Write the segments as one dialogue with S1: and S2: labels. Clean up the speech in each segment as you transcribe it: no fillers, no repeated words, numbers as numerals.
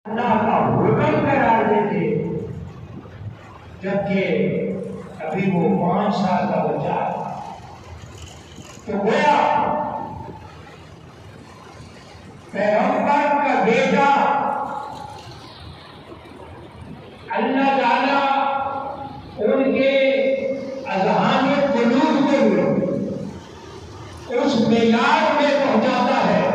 S1: اللہ کا حکم قرار دیتے، جبکہ ابھی وہ 5 سال کا بچہ ہے۔ تو گویا پیغمبر کا بیٹا اللہ تعالیٰ ان کے اذہان قلوب کو اس معیار میں پہنچاتا ہے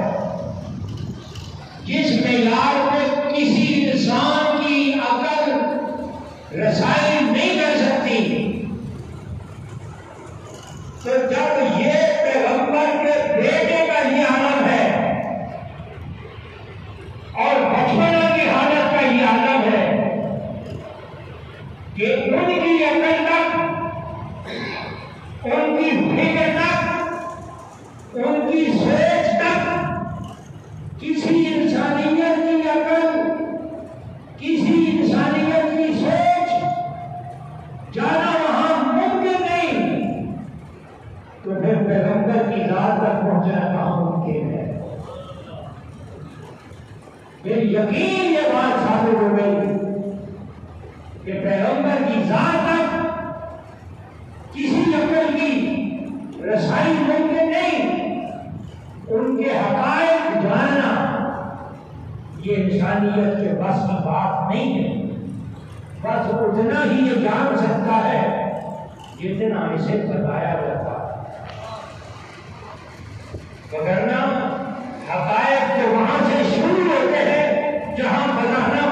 S1: جس معیار میں کسی انسان کی عقل رسائی نہیں کر سکتی۔ تو جب یہ پیغمبر کے بیٹے کا یہ عالم ہے اور بچپنا کی حالت کا یہ عالم ہے کہ ان کی عقل تک، ان کی فکر تک، ان کی سوچ تک کسی انسانیت کی عقل، کسی انسانیت کی سوچ جانا وہاں ممکن نہیں، تو پھر پیغمبر کی ذات تک پہنچنا کہاں ممکن ہے؟ پھر یقین یہ بات ثابت ہو گئی کہ پیغمبر کی ذات تک کسی عقل کی رسائی ممکن نہیں، ان کے حقائق جاننا یہ انسانیت کے بس کی بات نہیں ہے۔ بس اتنا ہی یہ جان سکتا ہے جتنا اسے بتایا جاتا ہے، وگرنہ حقائق تو وہاں سے شروع ہوتے ہیں جہاں بتانا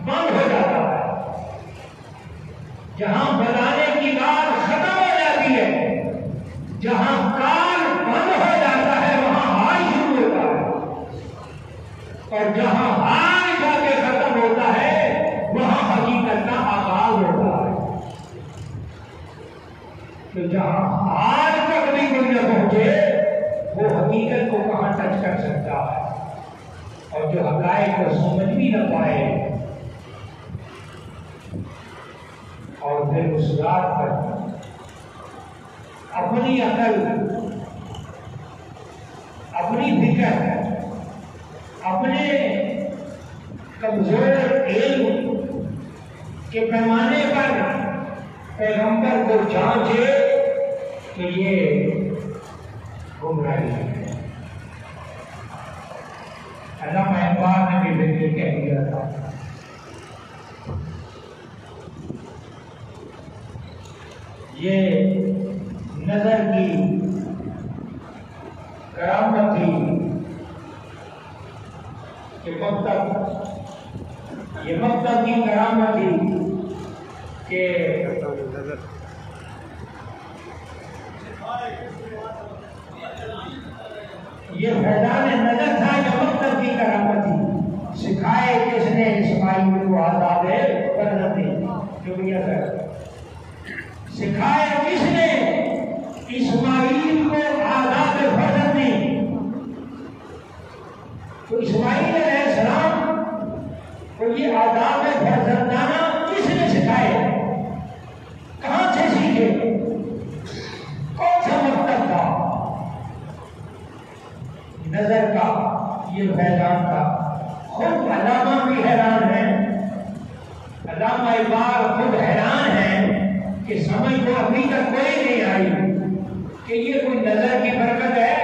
S1: بند ہو جاتا ہے، جہاں بتانے کی بات ختم ہو جاتی ہے، جہاں کار بند ہو جاتا ہے وہاں حال شروع ہوتا ہے، اور جہاں حال جا کے ختم ہوتا ہے وہاں حقیقت کا آغاز ہوتا ہے۔ تو جہاں حال تک بھی کوئی نہ پہنچے وہ حقیقت کو کہاں ٹچ کر سکتا ہے، اور جو حقائق کو سمجھ بھی نہ پائے اور پھر اس رات پر اپنی عقل، اپنی فکر، اپنے کمزور علم کے پیمانے پر پیغمبر کو جانچے تو یہ گمراہی ہے۔ علامہ اقبال نے بھی بالکل کہہ دیا تھا، یہ نظر کی کرامت تھی کہ یہ مقصد کی کرامت تھی کہ یہ فیضان نظر تھا، یہ مقصد کی کرامت تھی۔ سکھائے کس نے اسماعیل کو آداب فرزندی، شکریہ سر۔ سکھائے کس نے اسماعیل کو آداب فرزندی؟ تو اسماعیل علیہ السلام کو یہ آداب فرزندانہ کس نے سکھائے؟ کہاں سے سیکھے؟ کون سا مقصد تھا؟ نظر کا یہ فیضان تھا۔ خود علامہ بھی حیران ہیں، علامہ اقبال خود حیران ہیں کہ سمجھ کو ابھی تک کوئی نہیں آئی کہ یہ کوئی نظر کی برکت ہے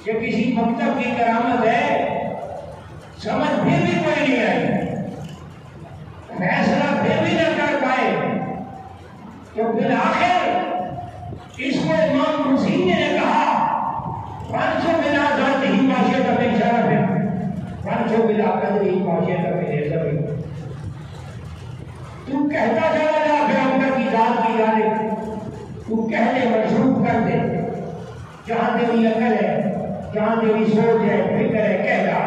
S1: یا کسی مکتب کی کرامت ہے، سمجھ پھر بھی کوئی نہیں آئی، فیصلہ پھر بھی نہ کر پائے۔ تو پھر آخر اس کو امام حسین نے کہا، فانسو بلا ذات ہی معاشیت میں شرف ہے، فانسو بلا قدر ہی معاشیت میں نظر ہے۔ تو کہتا چلا جا پیغمبر کی ذات کی جانب، تو کہہ دے منسوخ کر دے، جہاں تیری عقل ہے، جہاں تیری سوچ ہے، فکر ہے، کہہ جا۔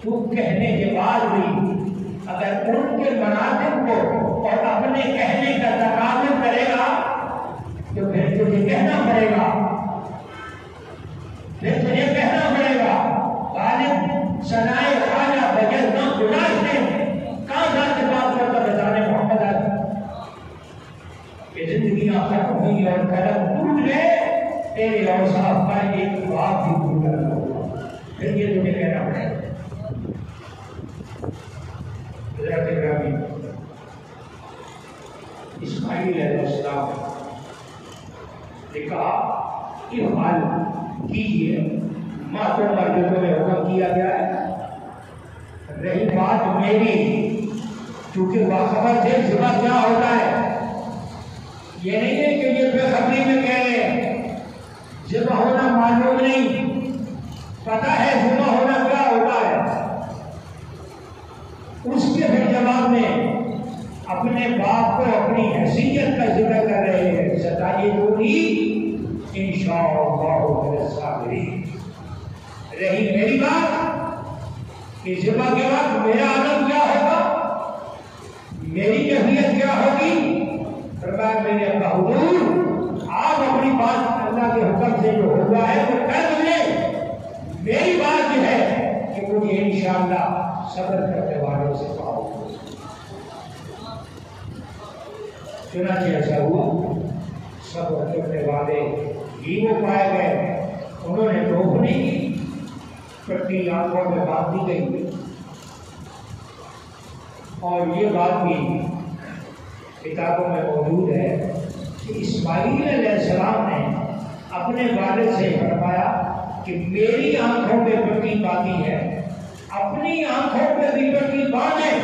S1: تو کہنے کے بعد بھی اگر ان کے مناطق کو اور اپنے کہنے کا تقابل کرے گا تو پھر تجھے کہنا پڑے گا، پھر تجھے کہنا پڑے گا غالب سنائے خواجہ بغیر نہ گناہ نے کہاں ذات بات کرتا بتانے محمد کہ زندگیاں ختم ہوئی اور قلم ٹوٹ گئے، تیرے اوصاف کا ایک بات بھی پورا نہ ہوا، پھر یہ تمہیں کہنا پڑے گا۔ کیا گیا ہے۔ رہی بات میری، چونکہ باخبر تھے ذبح کیا ہوتا ہے، یہ نہیں ہے کہ یہ بے خبری میں کہہ رہے ہیں، ذبح ہونا معلوم نہیں، پتہ ہے ذبح ہونا کیا ہوتا ہے۔ اس کے پھر جواب میں اپنے باپ کو اپنی حیثیت کا ذکر کر رہے ہیں، ستاجدونی انشاءاللہ من الصابرین۔ رہی میری بات کہ ذبح کے وقت میرا عمل کیا ہوگا، میری کیفیت کیا ہوگی، فرمایا میرے ابا حضور آپ اپنی بات اللہ کے حکم سے جو ہوگا ہے وہ کر لیں، میری بات یہ ہے کہ مجھے انشاءاللہ صبر کرنے والوں سے پاؤ۔ چنانچہ ایسا ہوا، صبر کرنے والے ہی وہ پائے گئے، انہوں نے روک نہیں کی، کٹی آنکھوں میں باندھ دی گئی۔ اور یہ بات بھی کتابوں میں موجود ہے کہ اسماعیل علیہ السلام نے اپنے والد سے فرمایا کہ میری آنکھوں پہ پٹی باندھی ہے، اپنی آنکھوں پہ بھی پٹی باندھیں،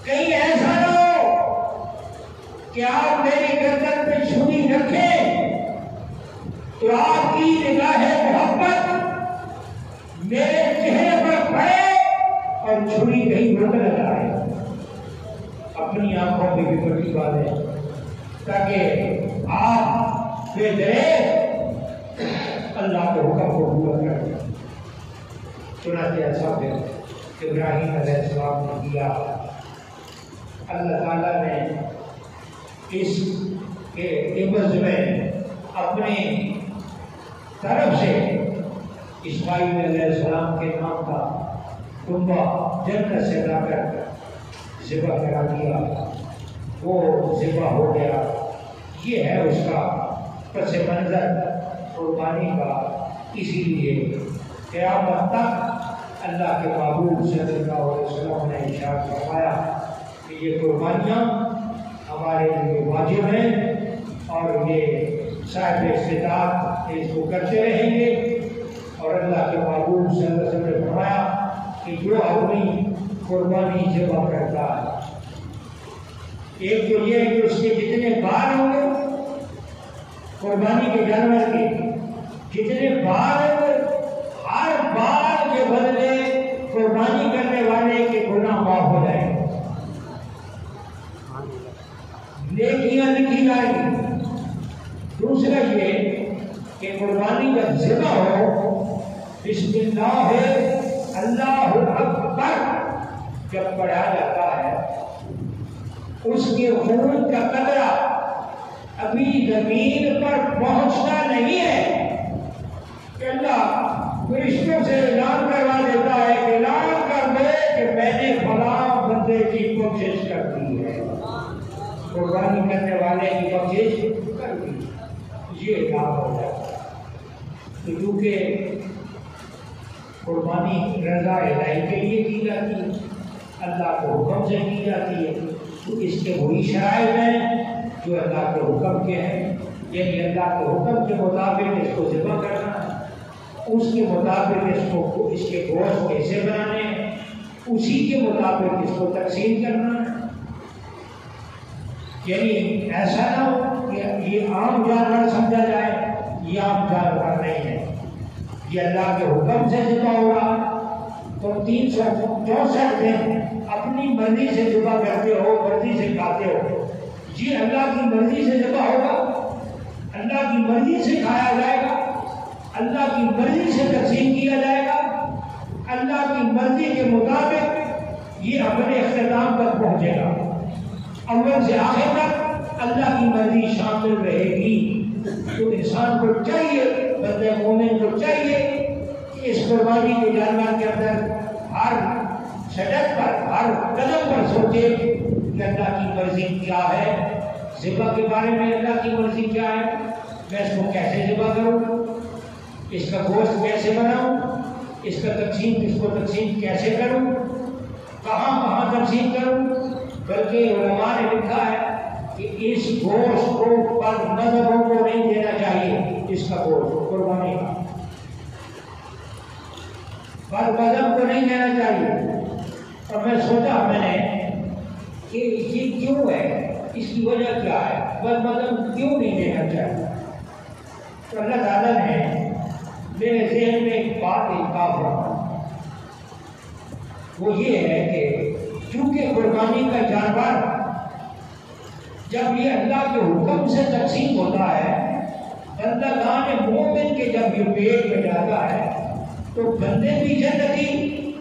S1: کہیں ایسا نہ ہو کہ آپ میری گردن پہ چھری رکھیں تو آپ کی نگاہ محبت میرے چہرے پر پڑے اور چھری کہیں رک نہ جائے۔ اپنی آنکھوں پہ بھی پٹی باندھیں تاکہ آپ بے ڈرے اللہ کے حکم کو پورا کریں۔ چنانچہ ایسا پھر ابراہیم علیہ السلام نے کیا۔ اللہ تعالیٰ نے اس کے عوض میں اپنی طرف سے اسماعیل علیہ السلام کے نام کا کنبہ جنت سے لا کر ذبح کرا دیا، وہ ذبح ہو گیا۔ یہ ہے اس کا پس منظر قربانی کا۔ اسی لیے قیامت تک اللہ کے محبوب صلی اللہ علیہ وسلم نے ارشاد فرمایا کہ یہ قربانیاں ہمارے لیے واجب ہیں اور یہ صاحب استطاعت اس کو کرتے رہیں گے۔ اور اللہ کے محبوب صلی اللہ علیہ وسلم نے فرمایا کہ جو آدمی قربانی ذبح کرتا ہے، ایک تو یہ ہے کہ اس کے جتنے بار ہوں گے قربانی کے جانور کے، جتنے بار ہوں گے ہر بار کے بدلے قربانی کرنے والے کے گناہ معاف ہو جائیں گے، نیکیاں لکھی جائیں گی۔ دوسرا یہ کہ قربانی جب ذبح ہو، بسم اللہ اکبر جب پڑھا جاتا ہے، اس کے خون کا قطرہ ابھی زمین پر پہنچنا نہیں ہے کہ اللہ فرشتوں سے اعلان کروا دیتا ہے کہ اعلان کر دے کہ میں نے فلاں بندے کی کوشش کر دی ہے، قربانی کرنے والے کی کوشش کر دی، یہ اعلان ہو جاتا ہے۔ تو کیونکہ قربانی رضا الہی کے لیے کی جاتی ہے، اللہ کے حکم سے کی جاتی ہے، تو اس کے وہی شرائط ہیں جو اللہ کے حکم کے ہیں، یعنی اللہ کے حکم کے مطابق اس کو ذبح کرنا ہے، اس کے مطابق اس کے گوشت کیسے بنانے ہیں، اسی کے مطابق اس کو تقسیم کرنا ہے۔ یعنی ایسا نہ ہو کہ یہ عام جانور سمجھا جائے، یہ عام جانور نہیں ہے، یہ اللہ کے حکم سے ذبح ہو رہا ہے۔ تو 364 دن اپنی مرضی سے ذبح کرتے ہو، مرضی سے کھاتے ہو، یہ اللہ کی مرضی سے ذبح ہوگا، اللہ کی مرضی سے کھایا جائے گا، اللہ کی مرضی سے تقسیم کیا جائے گا، اللہ کی مرضی کے مطابق یہ اپنے اختتام تک پہنچے گا، اول سے آخر تک اللہ کی مرضی شامل رہے گی۔ تو انسان کو چاہیے، بندہ مومن کو چاہیے کہ اس قربانی کے جانور کے اندر ہر سڑک پر، ہر قدم پر سوچے کہ اللہ کی مرضی کیا ہے، ذبح کے بارے میں اللہ کی مرضی کیا ہے، میں اس کو کیسے ذبح کروں، اس کا گوشت کیسے بناؤں، اس کا تقسیم کیسے کروں، کہاں تقسیم کروں۔ بلکہ علماء نے لکھا ہے کہ اس گوشت کو پر مذہبوں کو نہیں دینا چاہیے، اس کا گوشت قربانی کا بد مذہب کو نہیں دینا چاہیے۔ اور میں سوچا میں نے کہ یہ کیوں ہے، اس کی وجہ کیا ہے، بد مذہب کیوں نہیں دینا چاہیے؟ تو اللہ تعالیٰ نے میرے ذہن میں ایک بات القاف رکھا، وہ یہ ہے کہ چونکہ قربانی کا جانور جب یہ اللہ کے حکم سے تقسیم ہوتا ہے، بندہ دان مومن کے جب یہ پیٹ میں جاتا ہے تو بندے بھی جنتی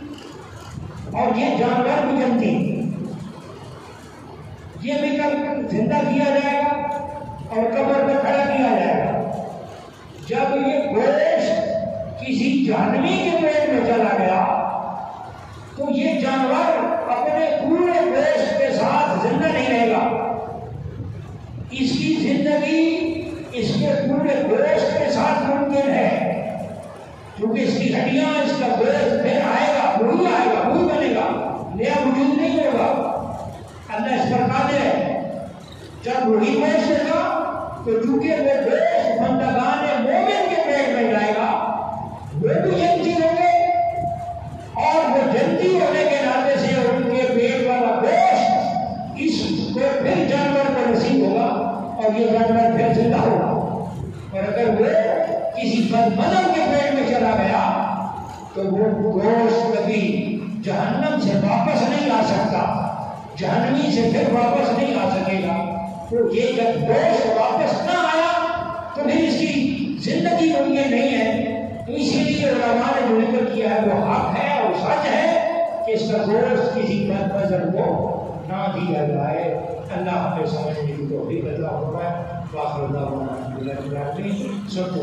S1: اور یہ جانور بھی جنتی، یہ بھی کب زندہ کیا جائے گا اور قبر میں کھڑا کیا جائے گا۔ جب یہ گوشت کسی جہنمی کے پیٹ میں چلا گیا تو یہ جانور اپنے پورے گوشت کے ساتھ زندہ نہیں رہے گا، اس کی زندگی اس کے پورے گوشت کے ساتھ ممکن ہے، کیونکہ اس کی ہڈیاں، اس کا گوشت پھر آئے گا، وہی بنے گا، نیا وجود نہیں ہوگا۔ اللہ اس پر قادر ہے، جب وہی گوشت ہوگا تو چونکہ وہ گوشت بندگان مومن کے پیٹ میں جائے گا، وہ بھی جنتی ہوں گے، اور وہ جنتی ہونے کے ناطے سے ان کے پیٹ والا گوشت اس کو پھر جانور کو نصیب ہوگا اور یہ جانور پھر زندہ ہوگا۔ اور اگر وہ کسی بد مذہب کے پیٹ میں چلا گیا تو وہ گوشت کبھی جہنم سے واپس نہیں آ سکتا، جہنمی سے پھر واپس نہیں آ سکے گا۔ تو یہ جب گوشت واپس نہ آیا تو پھر اس کی زندگی ممکن نہیں ہے۔ تو اسی لیے علماء نے جو ذکر کیا ہے وہ حق ہے اور سچ ہے کہ اس کا گوشت کسی بد مذہب کو نہ دیا جائے۔ اللہ ہمیں سمجھنے کی توفیق عطا فرمائے۔ واخر دعوانا الحمدللہ رب العالمین۔ سب کو